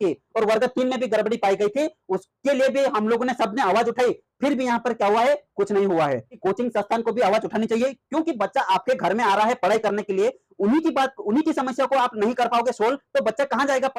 की और वर्ग 3 में भी गड़बड़ी पाई गई थी, उसके लिए भी हम लोगों ने सबने आवाज उठाई, फिर भी यहाँ पर क्या हुआ है, कुछ नहीं हुआ है। कोचिंग संस्थान को भी आवाज उठानी चाहिए, क्योंकि बच्चा आपके घर में आ रहा है पढ़ाई करने के लिए, उन्हीं की बात, उन्हीं की समस्या को आप नहीं कर पाओगे सोल्व, तो बच्चा कहां जाएगा।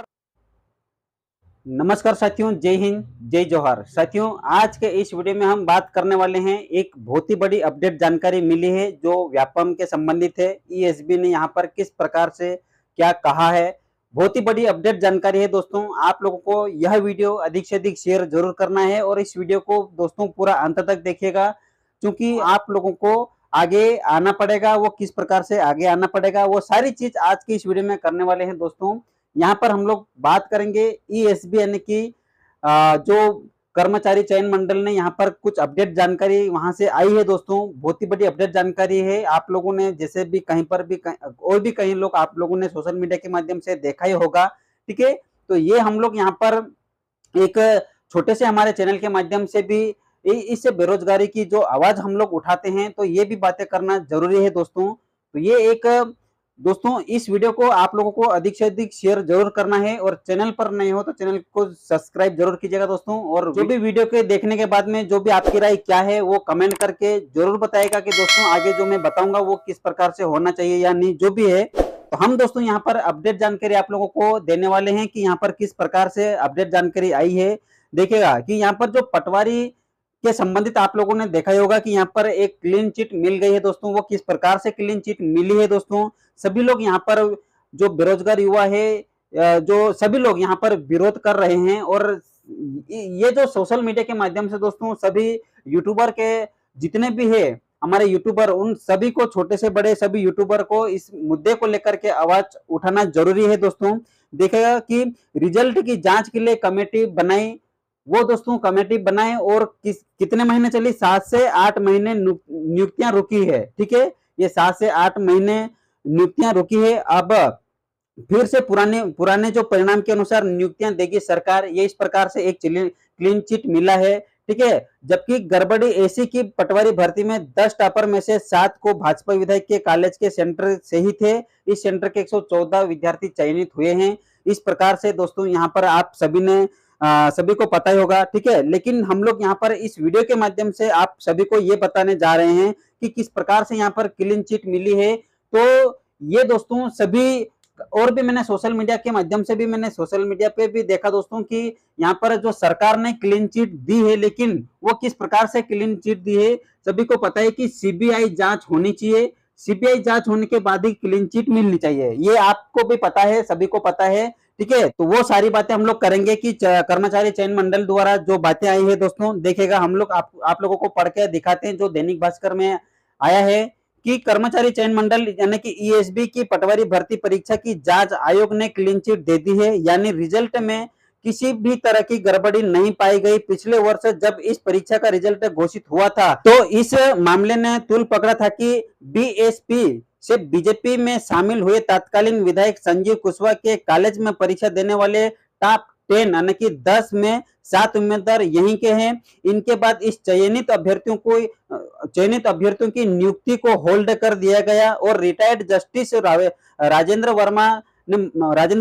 नमस्कार साथियों, जय हिंद, जय जोहार। साथियों, आज के इस वीडियो में हम बात करने वाले हैं, एक बहुत ही बड़ी अपडेट जानकारी मिली है जो व्यापम के संबंधित है। ईएसबी ने यहाँ पर किस प्रकार से क्या कहा है, बहुत ही बड़ी अपडेट जानकारी है दोस्तों। आप लोगों को यह वीडियो अधिक से अधिक शेयर जरूर करना है और इस वीडियो को दोस्तों पूरा अंत तक देखिएगा, क्योंकि आप लोगों को आगे आना पड़ेगा। वो किस प्रकार से आगे आना पड़ेगा, वो सारी चीज आज की इस वीडियो में करने वाले हैं दोस्तों। यहाँ पर हम लोग बात करेंगे ईएसबी यानी कि जो कर्मचारी चयन मंडल ने यहाँ पर कुछ अपडेट जानकारी वहां से आई है दोस्तों। बहुत ही बड़ी अपडेट जानकारी है। आप लोगों ने जैसे भी कहीं पर भी और भी कई लोग आप लोगों ने सोशल मीडिया के माध्यम से देखा ही होगा, ठीक है। तो ये हम लोग यहाँ पर एक छोटे से हमारे चैनल के माध्यम से भी इस बेरोजगारी की जो आवाज हम लोग उठाते हैं, तो ये भी बातें करना जरूरी है दोस्तों। तो ये एक दोस्तों, इस वीडियो को आप लोगों को अधिक से अधिक शेयर जरूर करना है और चैनल पर नहीं हो तो चैनल को सब्सक्राइब जरूर कीजिएगा दोस्तों। और जो भी वीडियो के देखने के बाद में जो भी आपकी राय क्या है वो कमेंट करके जरूर बताएगा कि दोस्तों आगे जो मैं बताऊंगा वो किस प्रकार से होना चाहिए या नहीं, जो भी है। तो हम दोस्तों यहाँ पर अपडेट जानकारी आप लोगों को देने वाले हैं कि यहाँ पर किस प्रकार से अपडेट जानकारी आई है। देखिएगा कि यहाँ पर जो पटवारी के संबंधित आप लोगों ने देखा ही होगा कि यहाँ पर एक क्लीन चिट मिल गई है दोस्तों। वो किस प्रकार से क्लीन चिट मिली है दोस्तों, सभी लोग यहाँ पर जो बेरोजगार युवा है, जो सभी लोग यहाँ पर विरोध कर रहे हैं। और ये जो सोशल मीडिया के माध्यम से दोस्तों सभी यूट्यूबर के जितने भी है हमारे यूट्यूबर, उन सभी को, छोटे से बड़े सभी यूट्यूबर को इस मुद्दे को लेकर के आवाज उठाना जरूरी है दोस्तों। देखेगा कि रिजल्ट की जांच के लिए कमेटी बनाई, वो दोस्तों कमेटी बनाए और कितने महीने चली, 7 से 8 महीने नियुक्तियां रुकी है, ठीक है। ये 7 से 8 महीने नियुक्तियां रुकी है। अब फिर से पुराने जो परिणाम के अनुसार नियुक्तियां देगी सरकार, ये इस प्रकार से एक क्लीन चिट मिला है, ठीक है। जबकि गड़बड़ी ऐसी की पटवारी भर्ती में 10 टॉपर में से 7 को भाजपा विधायक के कॉलेज के सेंटर से ही थे। इस सेंटर के 114 विद्यार्थी चयनित हुए हैं। इस प्रकार से दोस्तों यहाँ पर आप सभी को पता ही होगा, ठीक है। लेकिन हम लोग यहाँ पर इस वीडियो के माध्यम से आप सभी को ये बताने जा रहे हैं कि किस प्रकार से यहाँ पर क्लीन चिट मिली है। तो ये दोस्तों सभी, और भी मैंने सोशल मीडिया के माध्यम से भी, मैंने सोशल मीडिया पे भी देखा दोस्तों कि यहाँ पर जो सरकार ने क्लीन चिट दी है, लेकिन वो किस प्रकार से क्लीन चिट दी है सभी को पता है कि सीबीआई जांच होनी चाहिए। सीबीआई जांच होने के बाद ही क्लीन चिट मिलनी चाहिए, ये आपको भी पता है, सभी को पता है, ठीक है। तो वो सारी बातें हम लोग करेंगे कि कर्मचारी चयन मंडल द्वारा जो बातें आई है दोस्तों। देखेगा हम लोग आप लोगों को पढ़ के दिखाते हैं, जो दैनिक भास्कर में आया है कि कर्मचारी चयन मंडल यानी कि ईएसबी की पटवारी भर्ती परीक्षा की जांच आयोग ने क्लीन चिट दे दी है, यानी रिजल्ट में किसी भी तरह की गड़बड़ी नहीं पाई गई। पिछले वर्ष जब इस परीक्षा का रिजल्ट घोषित हुआ था तो इस मामले ने तूल पकड़ा था कि बीएसपी से बीजेपी में शामिल हुए तत्कालीन विधायक संजीव कुशवाहा के कॉलेज में परीक्षा देने वाले टॉप 10 यानी कि 10 में 7 उम्मीदवार यहीं के हैं। इनके बाद इस चयनित अभ्यर्थियों की नियुक्ति को होल्ड कर दिया गया और रिटायर्ड जस्टिस राजेंद्र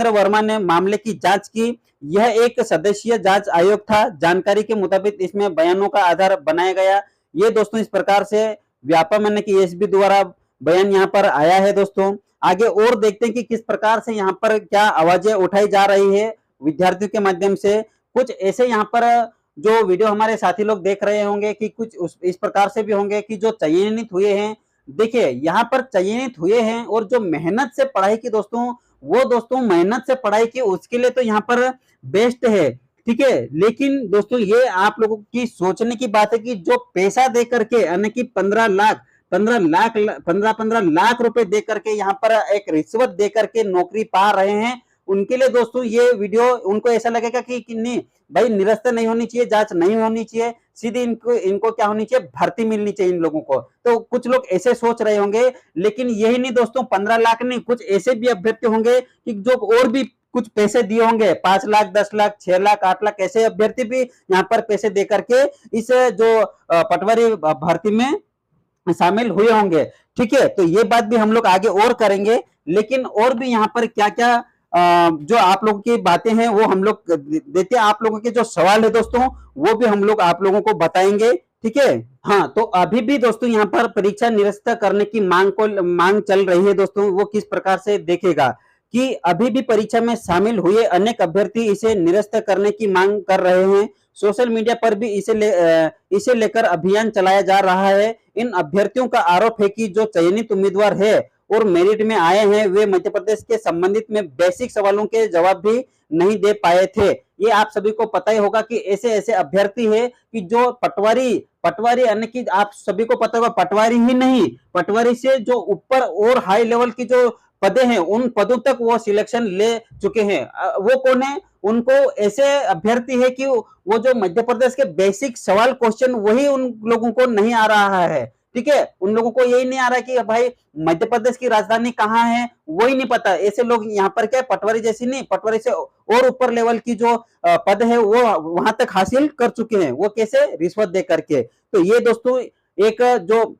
वर्मा ने मामले की जांच की। यह एक सदस्यीय जांच आयोग था। जानकारी के मुताबिक इसमें बयानों का आधार बनाया गया। ये दोस्तों इस प्रकार से व्यापम यानी कि ईएसबी द्वारा बयान यहाँ पर आया है दोस्तों। आगे और देखते हैं कि किस प्रकार से यहाँ पर क्या आवाजें उठाई जा रही है विद्यार्थियों के माध्यम से। कुछ ऐसे यहाँ पर जो वीडियो हमारे साथी लोग देख रहे होंगे कि कुछ इस प्रकार से भी होंगे कि जो चयनित हुए हैं, देखिए यहाँ पर चयनित हुए हैं और जो मेहनत से पढ़ाई की दोस्तों, वो दोस्तों मेहनत से पढ़ाई की, उसके लिए तो यहाँ पर बेस्ट है, ठीक है। लेकिन दोस्तों ये आप लोगों की सोचने की बात है कि जो पैसा दे करके यानी कि 15 लाख रुपए दे करके यहाँ पर एक रिश्वत दे करके नौकरी पा रहे हैं, उनके लिए दोस्तों ये वीडियो, उनको ऐसा लगेगा कि नहीं भाई, निरस्त नहीं होनी चाहिए, जांच नहीं होनी चाहिए, सीधे इनको क्या होनी चाहिए, भर्ती मिलनी चाहिए इन लोगों को। तो कुछ लोग ऐसे सोच रहे होंगे, लेकिन यही नहीं दोस्तों, 15 लाख नहीं, कुछ ऐसे भी अभ्यर्थी होंगे कि जो और भी कुछ पैसे दिए होंगे, 5 लाख, 10 लाख, 6 लाख, 8 लाख, ऐसे अभ्यर्थी भी यहाँ पर पैसे दे करके इस जो पटवारी भर्ती में शामिल हुए होंगे, ठीक है। तो ये बात भी हम लोग आगे और करेंगे। लेकिन और भी यहाँ पर क्या क्या जो आप लोगों की बातें हैं वो हम लोग देते हैं, आप लोगों के जो सवाल है दोस्तों वो भी हम लोग आप लोगों को बताएंगे, ठीक है। हाँ, तो अभी भी दोस्तों यहाँ पर परीक्षा निरस्त करने की मांग चल रही है दोस्तों। वो किस प्रकार से देखेगा कि अभी भी परीक्षा में शामिल हुए अनेक अभ्यर्थी इसे निरस्त करने की मांग कर रहे हैं। सोशल मीडिया पर भी इसे लेकर अभियान चलाया जा रहा है। इन अभ्यर्थियों का आरोप है कि जो चयनित उम्मीदवार है और मेरिट में आए हैं वे मध्य प्रदेश के संबंधित में बेसिक सवालों के जवाब भी नहीं दे पाए थे। ये आप सभी को पता ही होगा कि ऐसे ऐसे अभ्यर्थी है कि जो पटवारी यानी कि आप सभी को पता होगा, पटवारी ही नहीं, पटवारी से जो ऊपर और हाई लेवल की जो पदे हैं उन पदों तक वो सिलेक्शन ले चुके हैं। वो कौन है? उनको ऐसे अभ्यर्थी है कि वो जो मध्य प्रदेश के बेसिक सवाल क्वेश्चन वही उन लोगों को नहीं आ रहा है, ठीक है। उन लोगों को यही नहीं आ रहा कि भाई मध्य प्रदेश की राजधानी कहाँ है वही नहीं पता। ऐसे लोग यहाँ पर क्या पटवारी जैसी नहीं, पटवारी से और ऊपर लेवल की जो पद है वो वहां तक हासिल कर चुके हैं। वो कैसे? रिश्वत दे करके। तो ये दोस्तों एक जो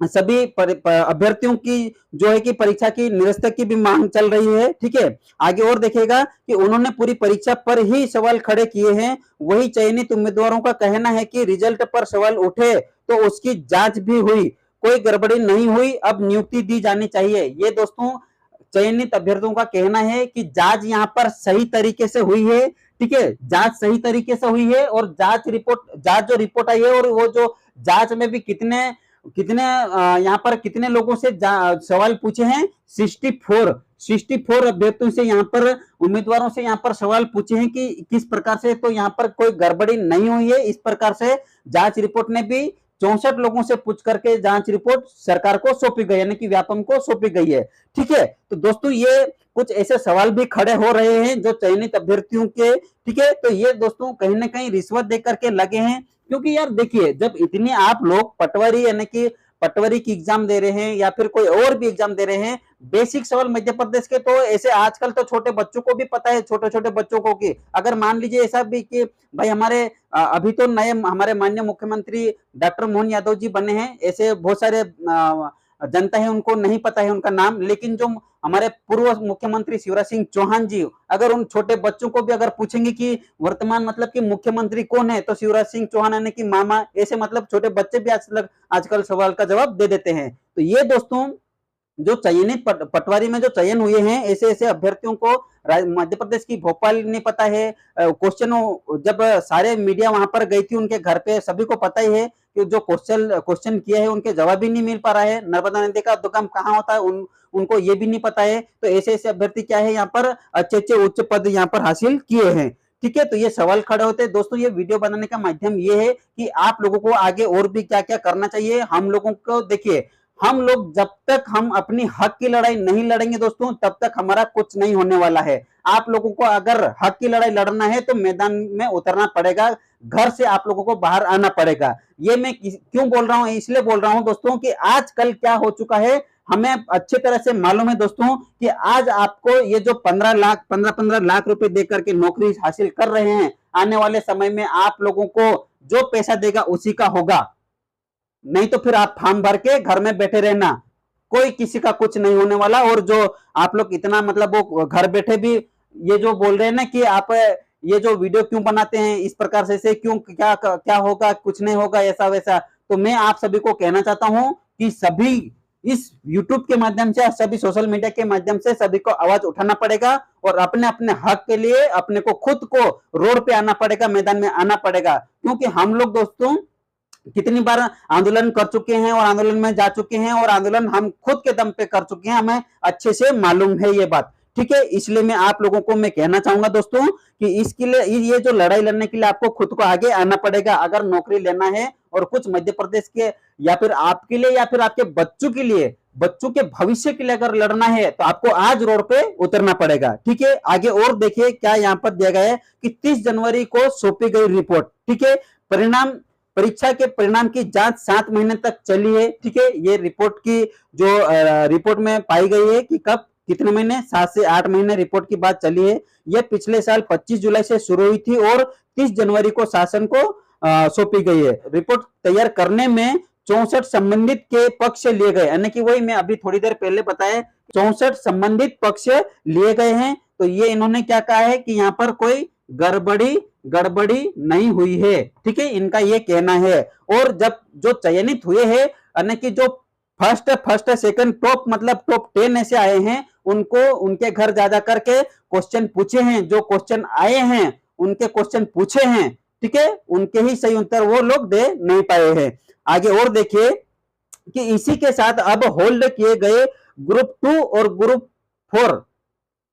सभी अभ्यर्थियों की जो है कि परीक्षा की निरस्त की भी मांग चल रही है, ठीक है। आगे और देखेगा कि उन्होंने पूरी परीक्षा पर ही सवाल खड़े किए हैं। वही चयनित उम्मीदवारों का कहना है कि रिजल्ट पर सवाल उठे तो उसकी जांच भी हुई, कोई गड़बड़ी नहीं हुई, अब नियुक्ति दी जानी चाहिए। ये दोस्तों चयनित अभ्यर्थियों का कहना है कि जांच यहाँ पर सही तरीके से हुई है, ठीक है। जांच सही तरीके से हुई है और जांच जो रिपोर्ट आई है और वो जो जांच में भी कितने कितने यहाँ पर कितने लोगों से सवाल पूछे हैं? 64 अभ्यर्थियों से यहाँ पर उम्मीदवारों से यहाँ पर सवाल पूछे हैं कि किस प्रकार से, तो यहाँ पर कोई गड़बड़ी नहीं हुई है। इस प्रकार से जांच रिपोर्ट ने भी 64 लोगों से पूछ करके जांच रिपोर्ट सरकार को सौंपी गई, यानी कि व्यापम को सौंपी गई है, ठीक है। तो दोस्तों ये कुछ ऐसे सवाल भी खड़े हो रहे हैं जो चयनित अभ्यर्थियों के, ठीक है। तो ये दोस्तों कहीं ना कहीं रिश्वत देकर के लगे हैं, क्योंकि यार देखिए जब इतने आप लोग पटवारी यानी कि पटवारी की एग्जाम दे रहे हैं या फिर कोई और भी एग्जाम दे रहे हैं, बेसिक सवाल मध्य प्रदेश के, तो ऐसे आजकल तो छोटे बच्चों को भी पता है, छोटे छोटे बच्चों को कि अगर मान लीजिए ऐसा भी कि भाई हमारे अभी तो नए हमारे माननीय मुख्यमंत्री डॉक्टर मोहन यादव जी बने हैं, ऐसे बहुत सारे जनता है उनको नहीं पता है उनका नाम, लेकिन जो हमारे पूर्व मुख्यमंत्री शिवराज सिंह चौहान जी, अगर उन छोटे बच्चों को भी अगर पूछेंगे कि वर्तमान मतलब कि मुख्यमंत्री कौन है, तो शिवराज सिंह चौहान यानी कि मामा, ऐसे मतलब छोटे बच्चे भी आजकल सवाल का जवाब दे देते हैं। तो ये दोस्तों जो चयनित पटवारी में जो चयन हुए हैं ऐसे ऐसे अभ्यर्थियों को मध्य प्रदेश की भोपाल नहीं पता है। क्वेश्चन जब सारे मीडिया वहां पर गई थी उनके घर पे, सभी को पता ही है कि जो क्वेश्चन किया है उनके जवाब ही नहीं मिल पा रहा है। नर्मदा नदी का उद्गम कहाँ होता है उनको ये भी नहीं पता है। तो ऐसे ऐसे अभ्यर्थी क्या है यहाँ पर अच्छे अच्छे उच्च पद यहाँ पर हासिल किए हैं, ठीक है। तो ये सवाल खड़े होते हैं दोस्तों। ये वीडियो बनाने का माध्यम ये है कि आप लोगों को आगे और भी क्या क्या करना चाहिए। हम लोगों को देखिए, हम लोग जब तक हम अपनी हक की लड़ाई नहीं लड़ेंगे दोस्तों तब तक हमारा कुछ नहीं होने वाला है। आप लोगों को अगर हक की लड़ाई लड़ना है तो मैदान में उतरना पड़ेगा, घर से आप लोगों को बाहर आना पड़ेगा। ये मैं क्यों बोल रहा हूं? इसलिए बोल रहा हूं दोस्तों कि आजकल क्या हो चुका है हमें अच्छी तरह से मालूम है दोस्तों कि आज आपको ये जो 15 लाख रुपए देकर के नौकरी हासिल कर रहे हैं, आने वाले समय में आप लोगों को जो पैसा देगा उसी का होगा, नहीं तो फिर आप फॉर्म भर के घर में बैठे रहना, कोई किसी का कुछ नहीं होने वाला। और जो आप लोग इतना मतलब वो घर बैठे भी ये जो बोल रहे हैं ना कि आप ये जो वीडियो क्यों बनाते हैं इस प्रकार से क्यों, क्या क्या होगा, कुछ नहीं होगा ऐसा वैसा, तो मैं आप सभी को कहना चाहता हूं कि सभी इस YouTube के माध्यम से, सभी सोशल मीडिया के माध्यम से सभी को आवाज उठाना पड़ेगा और अपने अपने हक के लिए अपने को खुद को रोड पे आना पड़ेगा, मैदान में आना पड़ेगा। क्योंकि हम लोग दोस्तों कितनी बार आंदोलन कर चुके हैं और आंदोलन में जा चुके हैं और आंदोलन हम खुद के दम पे कर चुके हैं, हमें अच्छे से मालूम है ये बात, ठीक है। इसलिए मैं आप लोगों को मैं कहना चाहूंगा दोस्तों कि इसके लिए ये जो लड़ाई लड़ने के लिए आपको खुद को आगे आना पड़ेगा। अगर नौकरी लेना है और कुछ मध्य प्रदेश के या फिर आपके लिए या फिर आपके बच्चों के लिए, बच्चों के भविष्य के लिए अगर लड़ना है तो आपको आज रोड पे उतरना पड़ेगा, ठीक है। आगे और देखिए क्या यहाँ पर दिया गया है कि 30 जनवरी को सौंपी गई रिपोर्ट, ठीक है। परीक्षा के परिणाम की जांच 7 महीने तक चली है, ठीक है। ये रिपोर्ट की जो रिपोर्ट में पाई गई है कि कब कितने महीने, 7 से 8 महीने रिपोर्ट की बात चली है। ये पिछले साल 25 जुलाई से शुरू हुई थी और 30 जनवरी को शासन को सौंपी गई है। रिपोर्ट तैयार करने में 64 संबंधित के पक्ष लिए गए, यानी कि वही मैं अभी थोड़ी देर पहले बताया, 64 संबंधित पक्ष लिए गए हैं। तो ये इन्होंने क्या कहा है कि यहाँ पर कोई गड़बड़ी गड़बड़ी नहीं हुई है, ठीक है, इनका ये कहना है। और जब जो चयनित हुए हैं यानी कि जो फर्स्ट सेकंड टॉप मतलब टॉप 10 ऐसे आए हैं, उनको उनके घर जा जा करके क्वेश्चन पूछे हैं, जो क्वेश्चन आए हैं उनके क्वेश्चन पूछे हैं, ठीक है, उनके ही सही उत्तर वो लोग दे नहीं पाए हैं। आगे और देखिए कि इसी के साथ अब होल्ड किए गए ग्रुप 2 और ग्रुप 4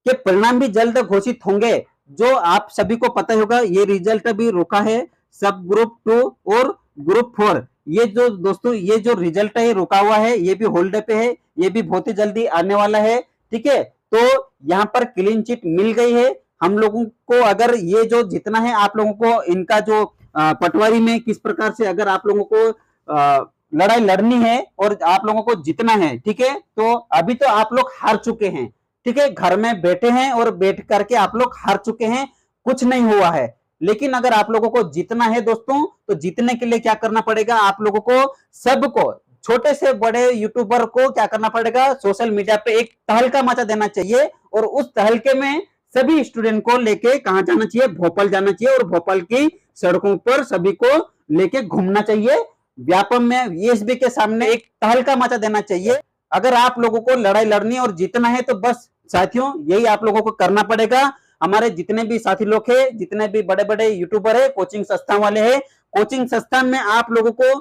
के परिणाम भी जल्द घोषित होंगे। जो आप सभी को पता होगा ये रिजल्ट भी रुका है, सब ग्रुप 2 और ग्रुप 4, ये जो दोस्तों ये जो रिजल्ट है रुका हुआ है, ये भी होल्ड पे है, ये भी बहुत ही जल्दी आने वाला है, ठीक है। तो यहाँ पर क्लीन चिट मिल गई है हम लोगों को। अगर ये जो जितना है आप लोगों को इनका जो पटवारी में किस प्रकार से अगर आप लोगों को लड़ाई लड़नी है और आप लोगों को जीतना है, ठीक है, तो अभी तो आप लोग हार चुके हैं, ठीक है, घर में बैठे हैं और बैठ करके आप लोग हार चुके हैं, कुछ नहीं हुआ है। लेकिन अगर आप लोगों को जीतना है दोस्तों, तो जीतने के लिए क्या करना पड़ेगा, आप लोगों को सबको, छोटे से बड़े यूट्यूबर को क्या करना पड़ेगा, सोशल मीडिया पे एक तहलका मचा देना चाहिए। और उस तहलके में सभी स्टूडेंट को लेके कहां जाना चाहिए, भोपाल जाना चाहिए, और भोपाल की सड़कों पर सभी को लेके घूमना चाहिए। व्यापम में ईएसबी के सामने एक तहलका मचा देना चाहिए। अगर आप लोगों को लड़ाई लड़नी और जीतना है तो बस साथियों यही आप लोगों को करना पड़ेगा। हमारे जितने भी साथी लोग हैं, जितने भी बड़े बड़े यूट्यूबर है, कोचिंग संस्थान वाले हैं, कोचिंग संस्थान में आप लोगों को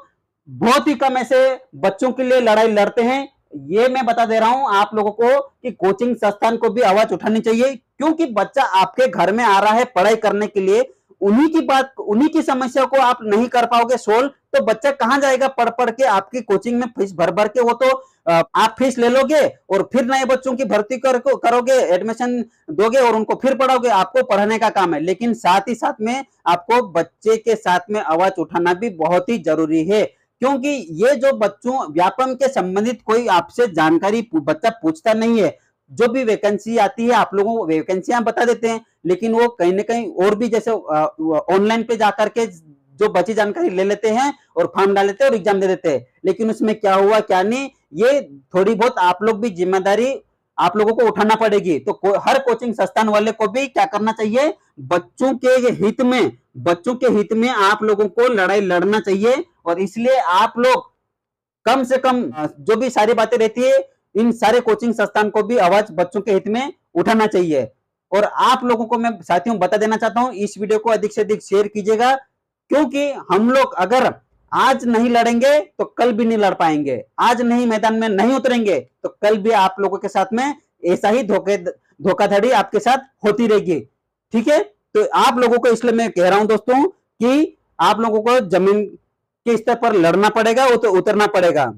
बहुत ही कम ऐसे बच्चों के लिए लड़ाई लड़ते हैं। ये मैं बता दे रहा हूं आप लोगों को कि कोचिंग संस्थान को भी आवाज उठानी चाहिए, क्योंकि बच्चा आपके घर में आ रहा है पढ़ाई करने के लिए, उन्हीं की बात, उन्हीं की समस्या को आप नहीं कर पाओगे सोल्व, तो बच्चा कहां जाएगा पढ़ पढ़ के आपकी कोचिंग में फीस भर भर के। वो तो आप फीस ले लोगे और फिर नए बच्चों की भर्ती करोगे, एडमिशन दोगे और उनको फिर पढ़ाओगे, आपको पढ़ाने का काम है। लेकिन साथ ही साथ में आपको बच्चे के साथ में आवाज उठाना भी बहुत ही जरूरी है, क्योंकि ये जो बच्चों व्यापम के संबंधित कोई आपसे जानकारी बच्चा पूछता नहीं है। जो भी वैकेंसी आती है आप लोगों को वैकेंसियां बता देते हैं, लेकिन वो कहीं ना कहीं और भी जैसे ऑनलाइन पे जाकर के जो बची जानकारी ले लेते हैं और फॉर्म डाल देते हैं और एग्जाम दे देते हैं। लेकिन उसमें क्या हुआ क्या नहीं, ये थोड़ी बहुत आप लोग भी जिम्मेदारी आप लोगों को उठाना पड़ेगी। तो हर कोचिंग संस्थान वाले को भी क्या करना चाहिए, बच्चों के हित में, बच्चों के हित में आप लोगों को लड़ाई लड़ना चाहिए। और इसलिए आप लोग कम से कम जो भी सारी बातें रहती है, इन सारे कोचिंग संस्थान को भी आवाज बच्चों के हित में उठाना चाहिए। और आप लोगों को मैं साथियों बता देना चाहता हूं, इस वीडियो को अधिक से अधिक शेयर कीजिएगा, क्योंकि हम लोग अगर आज नहीं लड़ेंगे तो कल भी नहीं लड़ पाएंगे, आज नहीं मैदान में नहीं उतरेंगे तो कल भी आप लोगों के साथ में ऐसा ही धोखाधड़ी आपके साथ होती रहेगी, ठीक है। तो आप लोगों को इसलिए मैं कह रहा हूं दोस्तों कि आप लोगों को जमीन के स्तर पर लड़ना पड़ेगा, उतरना पड़ेगा।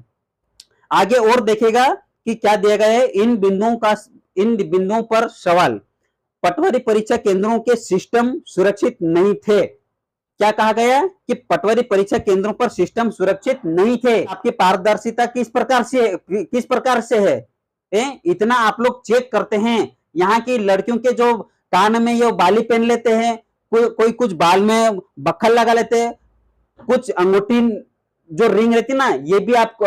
आगे और देखेगा कि क्या दिया गया है, इन बिंदुओं पर सवाल, पटवारी परीक्षा केंद्रों के सिस्टम सुरक्षित नहीं थे। क्या कहा गया कि पटवारी परीक्षा केंद्रों पर सिस्टम सुरक्षित नहीं थे। आपकी पारदर्शिता किस प्रकार से है? इतना आप लोग चेक करते हैं। यहाँ की लड़कियों के जो कान में ये बाली पहन लेते हैं, कोई कुछ बाल में बक्खल लगा लेते हैं, कुछ अंगूठी जो रिंग रहती ना, ये भी आप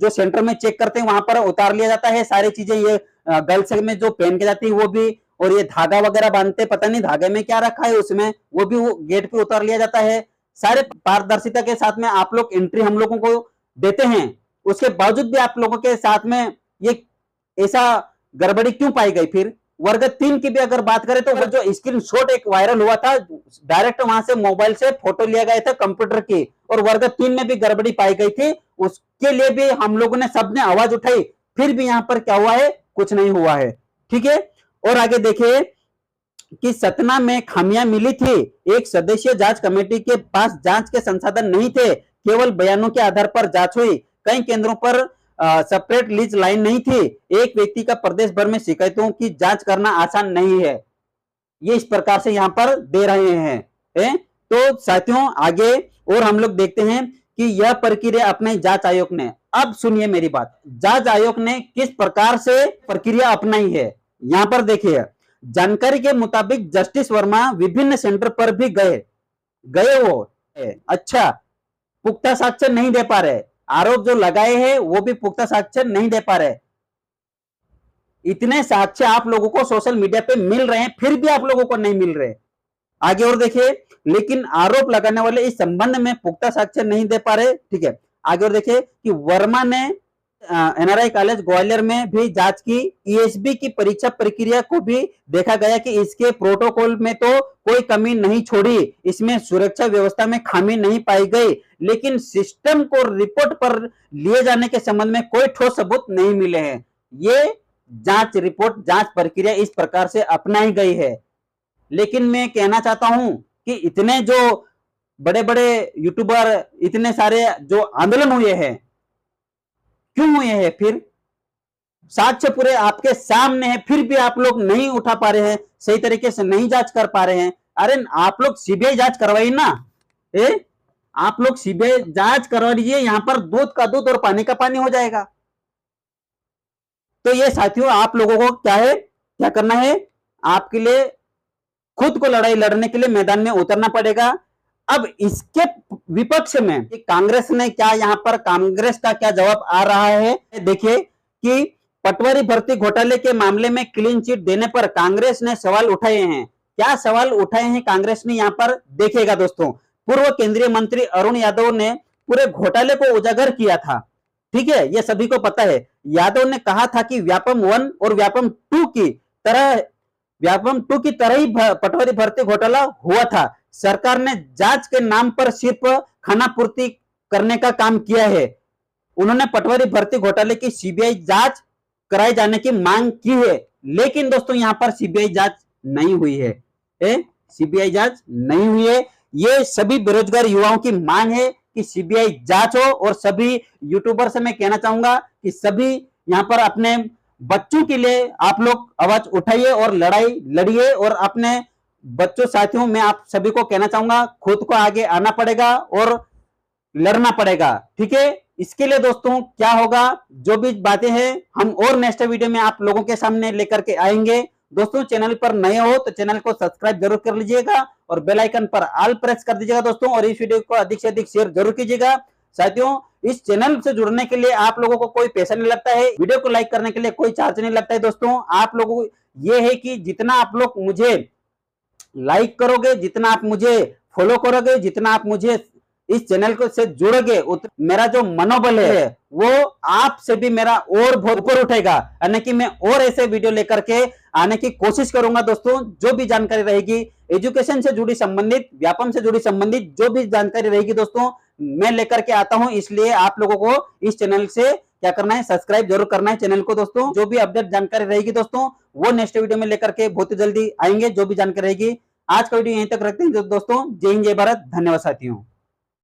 जो सेंटर में चेक करते हैं वहां पर उतार लिया जाता है। सारी चीजें ये गर्ल्स में जो पहन के जाती है वो भी, और ये धागा वगैरह बांधते, पता नहीं धागे में क्या रखा है उसमें, वो भी वो गेट पे उतार लिया जाता है। सारे पारदर्शिता के साथ में आप लोग एंट्री हम लोगों को देते हैं, उसके बावजूद भी आप लोगों के साथ में ये ऐसा गड़बड़ी क्यों पाई गई? फिर वर्ग 3 की भी अगर बात करें तो वो जो स्क्रीनशॉट एक वायरल हुआ था, डायरेक्ट वहां से मोबाइल से फोटो लिया गया था कंप्यूटर की, और वर्ग 3 में भी गड़बड़ी पाई गई थी, उसके लिए भी हम लोगों ने सबने आवाज उठाई, फिर भी यहाँ पर क्या हुआ है, कुछ नहीं हुआ है, ठीक है। और आगे देखिए कि सतना में खामियां मिली थी, एक सदस्यीय जांच कमेटी के पास जांच के संसाधन नहीं थे, केवल बयानों के आधार पर जांच हुई, कई केंद्रों पर सेपरेट लीज लाइन नहीं थी, एक व्यक्ति का प्रदेश भर में शिकायतों की जांच करना आसान नहीं है। ये इस प्रकार से यहाँ पर दे रहे हैं। तो साथियों आगे और हम लोग देखते हैं कि यह प्रक्रिया अपने जांच आयोग ने, अब सुनिए मेरी बात, जांच आयोग ने किस प्रकार से प्रक्रिया अपनाई है। यहाँ पर देखिए, जानकारी के मुताबिक जस्टिस वर्मा विभिन्न सेंटर पर भी गए वो, अच्छा, पुख्ता साक्ष्य नहीं दे पा रहे, आरोप जो लगाए हैं वो भी पुख्ता साक्ष्य नहीं दे पा रहे। इतने साक्ष्य आप लोगों को सोशल मीडिया पे मिल रहे हैं, फिर भी आप लोगों को नहीं मिल रहे। आगे और देखिए, लेकिन आरोप लगाने वाले इस संबंध में पुख्ता साक्ष्य नहीं दे पा रहे। ठीक है, आगे और देखिए कि वर्मा ने एनआरआई कॉलेज ग्वालियर में भी जांच की। ईएसबी की परीक्षा प्रक्रिया को भी देखा गया कि इसके प्रोटोकॉल में तो कोई कमी नहीं छोड़ी, इसमें सुरक्षा व्यवस्था में खामी नहीं पाई गई, लेकिन सिस्टम को रिपोर्ट पर लिए जाने के संबंध में कोई ठोस सबूत नहीं मिले हैं। ये जांच रिपोर्ट, जांच प्रक्रिया इस प्रकार से अपनाई गई है। लेकिन मैं कहना चाहता हूं कि इतने जो बड़े बड़े यूट्यूबर, इतने सारे जो आंदोलन हुए हैं, क्यों हुए हैं? फिर साक्ष्य पूरे आपके सामने है, फिर भी आप लोग नहीं उठा पा रहे हैं, सही तरीके से नहीं जांच कर पा रहे हैं। अरे आप लोग सीबीआई जांच करवाइए ना। आप लोग सीबीआई जांच करवा लीजिए, यहां पर दूध का दूध और पानी का पानी हो जाएगा। तो ये साथियों, आप लोगों को क्या है, क्या करना है, आपके लिए खुद को लड़ाई लड़ने के लिए मैदान में उतरना पड़ेगा। अब इसके विपक्ष में कांग्रेस ने क्या, यहां पर कांग्रेस का क्या जवाब आ रहा है, देखिए कि पटवारी भर्ती घोटाले के मामले में क्लीन चिट देने पर कांग्रेस ने सवाल उठाए हैं। क्या सवाल उठाए हैं कांग्रेस ने, यहां पर देखिएगा दोस्तों। पूर्व केंद्रीय मंत्री अरुण यादव ने पूरे घोटाले को उजागर किया था। ठीक है, यह सभी को पता है। यादव ने कहा था कि व्यापम 1 और व्यापम 2 की तरह ही पटवारी भर्ती घोटाला हुआ था। सरकार ने जांच के नाम पर सिर्फ खानापूर्ति करने का काम किया है। उन्होंने पटवारी भर्ती घोटाले की सीबीआई जांच कराए जाने की मांग की है, लेकिन दोस्तों यहां पर सीबीआई जांच नहीं हुई है। सीबीआई जांच नहीं हुई है। ये सभी बेरोजगार युवाओं की मांग है कि सीबीआई जांच हो। और सभी यूट्यूबर से मैं कहना चाहूंगा कि सभी यहां पर अपने बच्चों के लिए आप लोग आवाज उठाइए और लड़ाई लड़िए। और अपने बच्चों, साथियों, मैं आप सभी को कहना चाहूंगा, खुद को आगे आना पड़ेगा और लड़ना पड़ेगा। ठीक है, इसके लिए दोस्तों क्या होगा, जो भी बातें हैं हम और नेक्स्ट वीडियो में आप लोगों के सामने लेकर के आएंगे। दोस्तों चैनल पर नए हो तो चैनल को सब्सक्राइब जरूर कर लीजिएगा और बेल आइकन पर ऑल प्रेस कर दीजिएगा दोस्तों। और इस वीडियो को अधिक से अधिक शेयर जरूर कीजिएगा। साथियों, इस चैनल से जुड़ने के लिए आप लोगों को कोई पैसा नहीं लगता है, वीडियो को लाइक करने के लिए कोई चार्ज नहीं लगता है दोस्तों। आप लोगों को यह है कि जितना आप लोग मुझे लाइक करोगे, जितना आप मुझे फॉलो करोगे, जितना आप मुझे इस चैनल को से जुड़ोगे, मेरा जो मनोबल है वो आपसे भी मेरा और बहुत ऊपर उठेगा। यानी कि मैं और ऐसे वीडियो लेकर के आने की कोशिश करूंगा दोस्तों। जो भी जानकारी रहेगी एजुकेशन से जुड़ी संबंधित, व्यापम से जुड़ी संबंधित जो भी जानकारी रहेगी दोस्तों, मैं लेकर के आता हूं। इसलिए आप लोगों को इस चैनल से क्या करना है, सब्सक्राइब जरूर करना है चैनल को दोस्तों। जो भी अपडेट जानकारी रहेगी दोस्तों, वो नेक्स्ट वीडियो में लेकर के बहुत जल्दी आएंगे, जो भी जानकारी रहेगी। आज का वीडियो यहीं तक रखते हैं दोस्तों। जय हिंद, जय भारत, धन्यवाद साथियों।